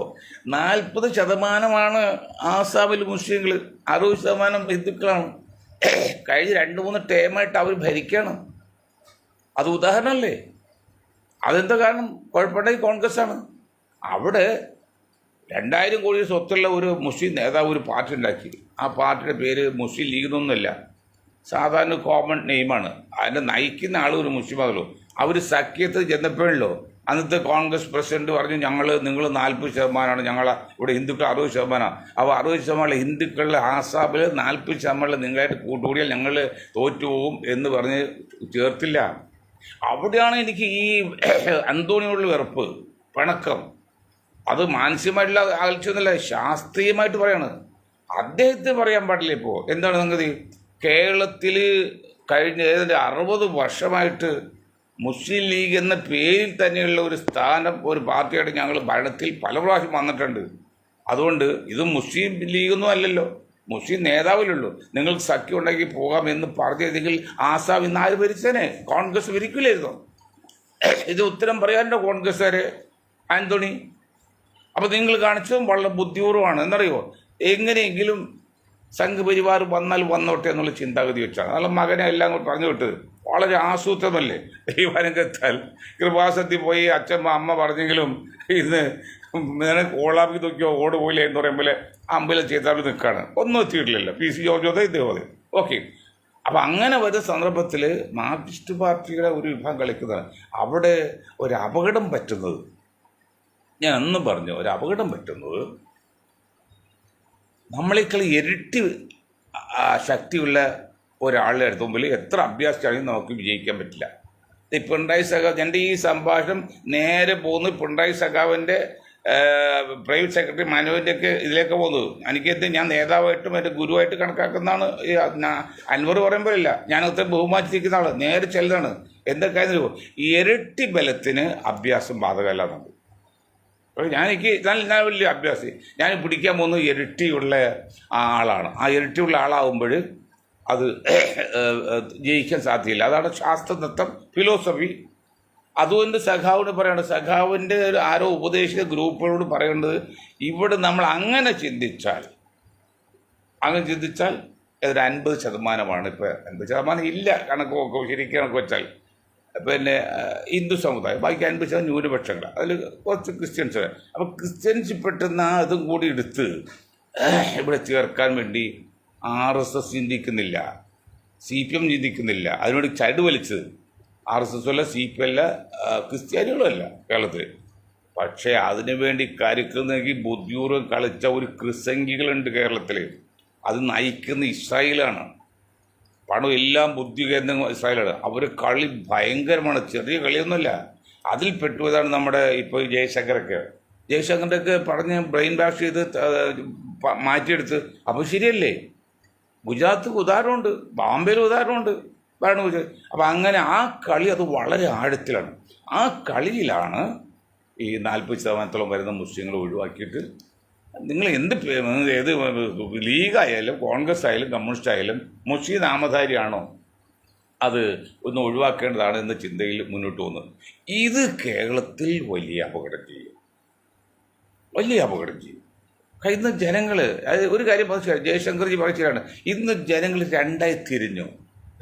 40% ആസാമിൽ മുസ്ലിങ്ങൾ, 60% ഹിന്ദുക്കളാണ്. കഴിഞ്ഞ 2-3 ടേമായിട്ട് അവർ ഭരിക്കുകയാണ്. അത് ഉദാഹരണമല്ലേ? അതെന്താ കാരണം? കുഴപ്പമുണ്ടെങ്കിൽ കോൺഗ്രസ്സാണ്. അവിടെ 2000 കോടി സ്വത്തുള്ള ഒരു മുസ്ലിം നേതാവ് ഒരു പാർട്ടി ഉണ്ടാക്കി. ആ പാർട്ടിയുടെ പേര് മുസ്ലിം ലീഗ് എന്നൊന്നുമില്ല, സാധാരണ കോമൺ നെയിമാണ്. അതിൻ്റെ നയിക്കുന്ന ആൾ ഒരു മുസ്ലിം ആണല്ലോ. അവർ സഖ്യത്തിൽ ചെന്നപ്പോഴല്ലോ അന്നത്തെ കോൺഗ്രസ് പ്രസിഡന്റ് പറഞ്ഞു നിങ്ങൾ 40%, ഞങ്ങൾ ഇവിടെ ഹിന്ദുക്കൾ 60%. അപ്പോൾ 60% ഹിന്ദുക്കളുടെ ആസാമിൽ 40% നിങ്ങളായിട്ട് കൂട്ടുകൂടിയാൽ ഞങ്ങൾ തോറ്റുപോകും എന്ന് പറഞ്ഞ് ചേർത്തില്ല. അവിടെയാണ് എനിക്ക് ഈ അന്തോണിയോടുള്ള വെറുപ്പ്, പിണക്കം. അത് മാനസികമായിട്ടുള്ള അകൽച്ചയൊന്നുമല്ല, ശാസ്ത്രീയമായിട്ട് പറയാണ്. അദ്ദേഹത്തിന് പറയാൻ പാടില്ല. ഇപ്പോൾ എന്താണ് സംഗതി? കേരളത്തിൽ കഴിഞ്ഞ ഏതാണ്ട് 60 വർഷമായിട്ട് മുസ്ലിം ലീഗ് എന്ന പേരിൽ തന്നെയുള്ള ഒരു സ്ഥാനം, ഒരു പാർട്ടിയായിട്ട് ഞങ്ങൾ ഭരണത്തിൽ പല പ്രാവശ്യം വന്നിട്ടുണ്ട്. അതുകൊണ്ട് ഇത് മുസ്ലിം ലീഗൊന്നും അല്ലല്ലോ, മുസ്ലിം നേതാവിലുള്ളൂ. നിങ്ങൾക്ക് സഖ്യം ഉണ്ടെങ്കിൽ പോകാമെന്ന് പറഞ്ഞതെങ്കിൽ ആസാം ഇന്ന് ആര് ഭരിച്ചേനെ? കോൺഗ്രസ് ഭരിക്കില്ലായിരുന്നോ? ഇത് ഉത്തരം പറയാനുണ്ടോ കോൺഗ്രസ്സുകാരെ? ആന്റണി, അപ്പോൾ നിങ്ങൾ കാണിച്ചതും വളരെ ബുദ്ധിപൂർവ്വമാണ്. എന്നറിയോ, എങ്ങനെയെങ്കിലും സംഘപരിവാർ വന്നാൽ വന്നോട്ടെ എന്നുള്ള ചിന്താഗതി വെച്ചാണ്. നല്ല മകനെ എല്ലാം കൂടെ പറഞ്ഞു വിട്ടത്. വളരെ ആസൂത്രമല്ലേ? ദൈവാനുഗ്രഹത്താൽ കൃപാസത്തിൽ പോയി അമ്മ പറഞ്ഞെങ്കിലും ഇന്ന് നിനക്ക് ഓളാപ്പി നോക്കിയോ ഓട് പോയില്ല എന്ന് പറയുമ്പോൾ അമ്പലം ചെയ്താൽ നിൽക്കുകയാണ്. ഒന്നും എത്തിയിട്ടില്ലല്ലോ. PC ജോർജ് അതെ, ഇദ്ദേഹം അതെ. ഓക്കെ. അപ്പം അങ്ങനെ വരുന്ന സന്ദർഭത്തിൽ മാർക്സിസ്റ്റ് പാർട്ടിയുടെ ഒരു വിഭാഗം കളിക്കുന്നതാണ്. അവിടെ ഒരു അപകടം പറ്റുന്നത്, ഞാൻ അന്ന് പറഞ്ഞു, ഒരു അപകടം പറ്റുന്നത് നമ്മളേക്കാൾ ഇരട്ടി ശക്തിയുള്ള ഒരാളുടെ അടുത്ത് മുമ്പിൽ എത്ര അഭ്യാസിച്ചാണെങ്കിലും നമുക്ക് വിജയിക്കാൻ പറ്റില്ല. ഈ പിണറായി സഖാവ്, എൻ്റെ ഈ സംഭാഷണം നേരെ പോകുന്നത് പിണറായി സഖാവിൻ്റെ പ്രൈവറ്റ് സെക്രട്ടറി മനുവിൻ്റെയൊക്കെ ഇതിലേക്ക് പോകുന്നത്. എനിക്കെന്ത്, ഞാൻ നേതാവായിട്ടും എൻ്റെ ഗുരുവായിട്ട് കണക്കാക്കുന്നതാണ്. അൻവർ പറയുമ്പോഴല്ല, ഞാൻ ഒത്തിരി ബഹുമാനിച്ചിരിക്കുന്ന ആൾ, നേരെ ചെല്ലുന്നതാണ്. എന്തൊക്കെ ഇരട്ടി ബലത്തിന് അഭ്യാസം ബാധകമല്ലാന്നുണ്ട്. ഞാൻ വലിയ അഭ്യാസി, ഞാൻ പിടിക്കാൻ പോകുന്നത് ഇരട്ടിയുള്ള ആളാണ്. ആ ഇരട്ടിയുള്ള ആളാവുമ്പോൾ അത് ജയിക്കാൻ സാധ്യമില്ല. അതാണ് ശാസ്ത്രതത്വം, ഫിലോസഫി. അതുകൊണ്ട് സഖാവിന് പറയേണ്ടത്, സഖാവിൻ്റെ ആരോ ഉപദേശിച്ച ഗ്രൂപ്പുകളോട് പറയേണ്ടത്, ഇവിടെ നമ്മൾ അങ്ങനെ ചിന്തിച്ചാൽ ഏതൊരു 50% ഇപ്പോൾ 50% ഇല്ല കണക്ക് ശരിക്കും കണക്ക് വെച്ചാൽ. പിന്നെ ഹിന്ദു സമുദായം, ബാക്കി 50% ന്യൂനപക്ഷങ്ങളാണ്. അതിൽ കുറച്ച് ക്രിസ്ത്യൻസ്. അപ്പോൾ ക്രിസ്ത്യൻസ് പെട്ടെന്ന് അതും കൂടി എടുത്ത് ഇവിടെ ചേർക്കാൻ വേണ്ടി RSS ചിന്തിക്കുന്നില്ല, CPM ചിന്തിക്കുന്നില്ല. അതിനോട് ചരട് വലിച്ചത് RSS അല്ല, CPM അല്ല, ക്രിസ്ത്യാനികളും അല്ല കേരളത്തിൽ. പക്ഷേ അതിനുവേണ്ടി കരുക്കുന്നെങ്കിൽ ബുദ്ധിപൂർവ്വം കളിച്ച ഒരു ക്രിസംഖികളുണ്ട് കേരളത്തിൽ. അത് നയിക്കുന്ന ഇസ്രായേലാണ്. പണം എല്ലാം ബുദ്ധി കേന്ദ്രം ഇസ്രായേലാണ്. അവർ കളി ഭയങ്കരമാണ്, ചെറിയ കളിയൊന്നുമല്ല. അതിൽ പെട്ടുപോയതാണ് നമ്മുടെ ഇപ്പോൾ ജയശങ്കറൊക്കെ പറഞ്ഞ് ബ്രെയിൻ വാഷ് ചെയ്ത് മാറ്റിയെടുത്ത്. അപ്പോൾ ശരിയല്ലേ? ഗുജറാത്ത് ഉദാഹരണമുണ്ട്, ബോംബെയിൽ ഉദാഹരണമുണ്ട്, ഭരണ. അപ്പം അങ്ങനെ ആ കളി അത് വളരെ ആഴത്തിലാണ്. ആ കളിയിലാണ് ഈ 40% വരുന്ന മുസ്ലിങ്ങൾ ഒഴിവാക്കിയിട്ട് നിങ്ങൾ ഏത് ലീഗായാലും കോൺഗ്രസ് ആയാലും കമ്മ്യൂണിസ്റ്റ് ആയാലും മുസ്ലിം നാമധാരിയാണോ അത് ഒന്ന് ഒഴിവാക്കേണ്ടതാണ് എന്ന ചിന്തയിൽ മുന്നോട്ട് പോകുന്നത്. ഇത് കേരളത്തിൽ വലിയ അപകടം ചെയ്യും. ഇന്ന് ജനങ്ങൾ, ഒരു കാര്യം പറഞ്ഞു, ജയശങ്കർജി പറഞ്ഞാണ്, ഇന്ന് ജനങ്ങൾ രണ്ടായി തിരിഞ്ഞു.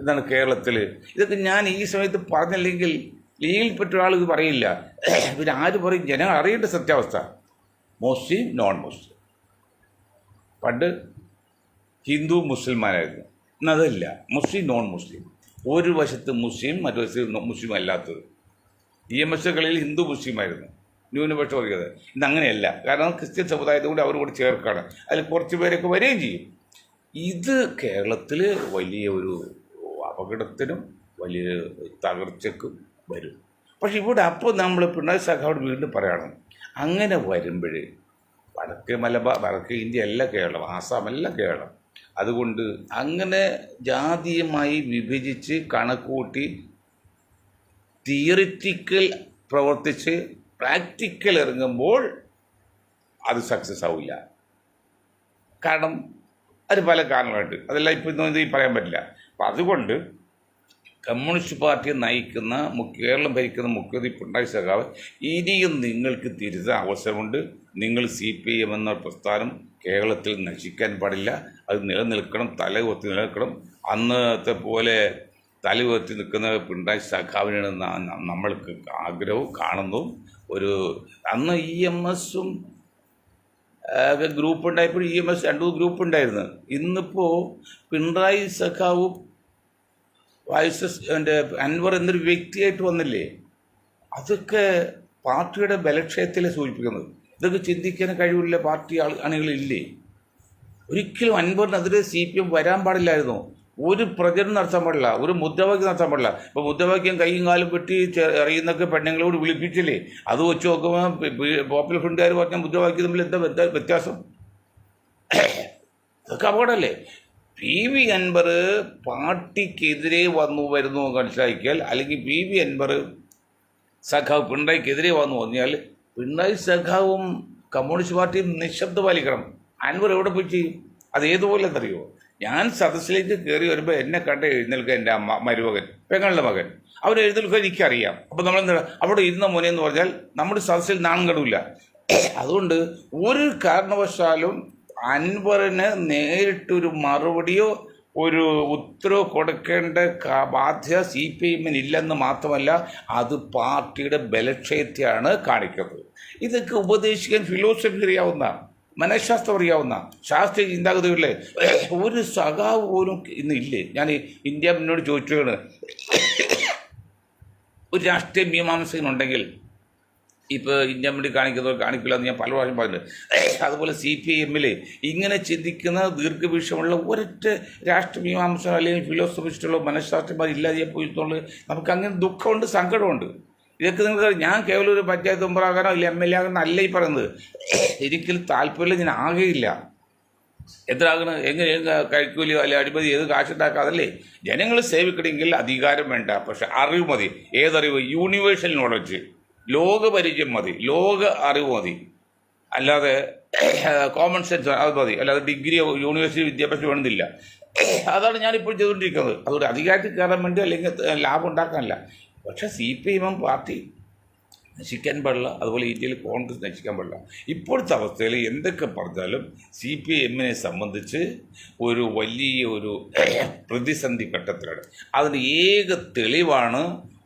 എന്താണ് കേരളത്തിൽ? ഇതൊക്കെ ഞാൻ ഈ സമയത്ത് പറഞ്ഞില്ലെങ്കിൽ ലീഗിൽപ്പെട്ട ഒരാൾ ഇത് പറയില്ല. പിന്നെ ആര് പറയും? ജനങ്ങൾ അറിയേണ്ട സത്യാവസ്ഥ. മുസ്ലിം, നോൺ മുസ്ലിം. പണ്ട് ഹിന്ദു മുസൽമാനായിരുന്നു, ഇന്നതല്ല. മുസ്ലിം, നോൺ മുസ്ലിം. ഒരു വശത്ത് മുസ്ലിം, മറ്റൊരു മുസ്ലിം അല്ലാത്തത്. EMS കളിയിൽ ഹിന്ദു മുസ്ലിമായിരുന്നു, ന്യൂനപക്ഷ വർഗീയത. ഇന്നങ്ങനെയല്ല. കാരണം ക്രിസ്ത്യൻ സമുദായത്തെ കൂടി അവരോട് ചേർക്കാണ്. അതിൽ കുറച്ച് പേരൊക്കെ വരികയും ചെയ്യും. ഇത് കേരളത്തിൽ വലിയ ഒരു അപകടത്തിനും വലിയ തകർച്ചയ്ക്കും വരും. പക്ഷെ ഇവിടെ അപ്പോൾ നമ്മൾ പിണറായി സഖാവോട് വീണ്ടും പറയണം, അങ്ങനെ വരുമ്പോൾ വടക്ക് ഇന്ത്യ അല്ല കേരളം, ആസാമല്ല കേരളം. അതുകൊണ്ട് അങ്ങനെ ജാതീയമായി വിഭജിച്ച് കണക്കൂട്ടി തിയറിറ്റിക്കൽ പ്രവർത്തിച്ച് പ്രാക്ടിക്കൽ ഇറങ്ങുമ്പോൾ അത് സക്സസ് ആവില്ല. കാരണം അത് പല കാരണമായിട്ട്, അതെല്ലാം ഇപ്പോൾ ഇന്നും ഈ പറയാൻ പറ്റില്ല. അപ്പം അതുകൊണ്ട് കമ്മ്യൂണിസ്റ്റ് പാർട്ടിയെ നയിക്കുന്ന കേരളം ഭരിക്കുന്ന മുഖ്യമന്ത്രി പിണറായി സഖാവ്, ഇനിയും നിങ്ങൾക്ക് തിരുത്താൻ അവസരമുണ്ട്. നിങ്ങൾ CPM എന്ന പ്രസ്ഥാനം കേരളത്തിൽ നശിക്കാൻ പാടില്ല. അത് നിലനിൽക്കണം, തലകുത്തി നിലനിൽക്കണം. അന്നത്തെ പോലെ തലകുത്തി നിൽക്കുന്ന പിണറായി സഖാവിനാണ് നമ്മൾക്ക് ആഗ്രഹവും കാണുന്നതും. അന്ന് EMSഉം ഗ്രൂപ്പ് ഉണ്ടായപ്പോൾ EMS 2 ഗ്രൂപ്പ് ഉണ്ടായിരുന്നു. ഇന്നിപ്പോൾ പിണറായി സഖാവും അൻവർ എന്നൊരു വ്യക്തിയായിട്ട് വന്നില്ലേ? അതൊക്കെ പാർട്ടിയുടെ ബലക്ഷയത്തിലെ സൂചിപ്പിക്കുന്നത്. ഇതൊക്കെ ചിന്തിക്കാൻ കഴിവില്ല പാർട്ടി അണികളില്ലേ? ഒരിക്കലും അൻവറിനെതിരെ CPM വരാൻ പാടില്ലായിരുന്നു. ഒരു പ്രചരണം നടത്താൻ പാടില്ല, ഒരു മുദ്രാവാക്യം നടത്താൻ പാടില്ല. ഇപ്പോൾ മുദ്രാവാക്യം കൈയും കാലും വെട്ടി എറിയുന്നൊക്കെ പെണ്ണുങ്ങളോട് വിളിപ്പിച്ചില്ലേ? അത് വെച്ച് നോക്കുമ്പോൾ പോപ്പുലർ ഫ്രണ്ടുകാർ പറഞ്ഞ മുദ്രാവാക്യം തമ്മിൽ എന്താ വ്യത്യാസം? ഇതൊക്കെ അപകടമല്ലേ? PV അൻവർ പാർട്ടിക്കെതിരെ വരുന്നു മനസ്സിലാക്കിയാൽ, അല്ലെങ്കിൽ PV അൻവർ സഖാവ് പിണറായിക്കെതിരെ വന്നു പറഞ്ഞാൽ പിണറായി സഖാവും കമ്മ്യൂണിസ്റ്റ് പാർട്ടിയും നിശബ്ദ പാലിക്കണം. അൻവർ എവിടെ പോയി ചെയ്യും? അത് ഏതുപോലെ എന്നറിയോ? ഞാൻ സദസ്സിലേക്ക് കയറി വരുമ്പോൾ എന്നെ കണ്ട് എഴുന്നേൽക്കുക എൻ്റെ മരുമകൻ, പെങ്ങളുടെ മകൻ, അവർ എഴുന്നേൽക്കുക എനിക്കറിയാം. അപ്പോൾ നമ്മൾ അവിടെ ഇരുന്ന മോനെ എന്ന് പറഞ്ഞാൽ നമ്മുടെ സദസ്സിൽ നാണം കെടില്ല. അതുകൊണ്ട് ഒരു കാരണവശാലും അൻവറിന് നേരിട്ടൊരു മറുപടിയോ ഒരു ഉത്തരവ് കൊടുക്കേണ്ട ബാധ്യത CPM-ന് ഇല്ലെന്ന് മാത്രമല്ല, അത് പാർട്ടിയുടെ ബലക്ഷയത്തെയാണ് കാണിക്കുന്നത്. ഇതൊക്കെ ഉപദേശിക്കാൻ ഫിലോസഫി അറിയാവുന്ന, മനഃശാസ്ത്രം അറിയാവുന്ന, ശാസ്ത്രീയ ചിന്താഗതികളിലെ ഒരു സഖാവ് പോലും ഇന്നില്ലേ. ഞാൻ ഇന്ത്യ മുന്നോട് ചോദിച്ചാണ്, ഒരു രാഷ്ട്രീയ മീമാംസകനുണ്ടെങ്കിൽ ഇപ്പോൾ ഇന്ത്യ വേണ്ടി കാണിക്കുന്നവർ കാണിക്കില്ല എന്ന് ഞാൻ പല പ്രാവശ്യം പറഞ്ഞിട്ടുണ്ട്. അതുപോലെ CPM-ൽ ഇങ്ങനെ ചിന്തിക്കുന്ന ദീർഘവീക്ഷമുള്ള ഒരൊറ്റ രാഷ്ട്രീയ മീമാംസ അല്ലെങ്കിൽ ഫിലോസഫിസ്റ്റുള്ള മനഃശാസ്ത്രന്മാർ ഇല്ലാതെ പോയിട്ടുള്ളത് നമുക്ക് അങ്ങനെ ദുഃഖമുണ്ട്, സങ്കടമുണ്ട്. ഇതൊക്കെ നിങ്ങൾക്ക് ഞാൻ കേവലം ഒരു പഞ്ചായത്ത് മെമ്പറാകാനോ ഇല്ല MLA ആകാനോ അല്ല ഈ പറയുന്നത്. ഒരിക്കലും താല്പര്യമില്ല, ഞാൻ ആകെയില്ല. എത്ര ആകണം, എങ്ങനെ കഴിക്കൂലിയോ അല്ലെ അടിമതി ഏത് കാശുണ്ടാക്കുക, അതല്ലേ? ജനങ്ങൾ സേവിക്കണമെങ്കിൽ അധികാരം വേണ്ട, പക്ഷെ അറിവ് മതി. ഏതറിവ്? യൂണിവേഴ്സൽ നോളജ്, ലോകപരിചയം മതി, ലോക അറിവ് മതി. അല്ലാതെ കോമൺ സെൻസ് അത് മതി. അല്ലാതെ ഡിഗ്രി യൂണിവേഴ്സിറ്റി വിദ്യാഭ്യാസം വേണമെന്നില്ല. അതാണ് ഞാനിപ്പോൾ ചെയ്തുകൊണ്ടിരിക്കുന്നത്. അതുകൊണ്ട് അധികാരത്തിൽ കയറാൻ വേണ്ടി അല്ലെങ്കിൽ ലാഭം ഉണ്ടാക്കാനല്ല. പക്ഷേ CPM പാർട്ടി നശിക്കാൻ പാടില്ല, അതുപോലെ ഇന്ത്യയിൽ കോൺഗ്രസ് നശിക്കാൻ പാടില്ല. ഇപ്പോഴത്തെ അവസ്ഥയിൽ എന്തൊക്കെ പറഞ്ഞാലും CPM-നെ സംബന്ധിച്ച് ഒരു വലിയ പ്രതിസന്ധി ഘട്ടത്തിലാണ്. അതിന് ഏക തെളിവാണ്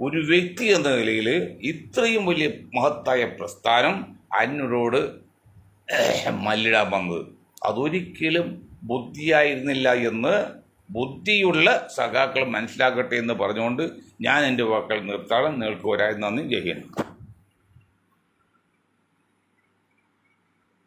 ഒരു വ്യക്തി എന്ന നിലയിൽ ഇത്രയും വലിയ മഹത്തായ പ്രസ്ഥാനം അന്വരോട് മല്ലിടാൻ വന്നത്. അതൊരിക്കലും ബുദ്ധിയായിരുന്നില്ല എന്ന് ബുദ്ധിയുള്ള സഖാക്കൾ മനസ്സിലാക്കട്ടെ എന്ന് പറഞ്ഞുകൊണ്ട് ഞാൻ എൻ്റെ വാക്കുകൾ നിർത്താണ്. നിങ്ങൾക്ക് ഒരായി നന്ദി. ജയ് ഹിന്ദ്.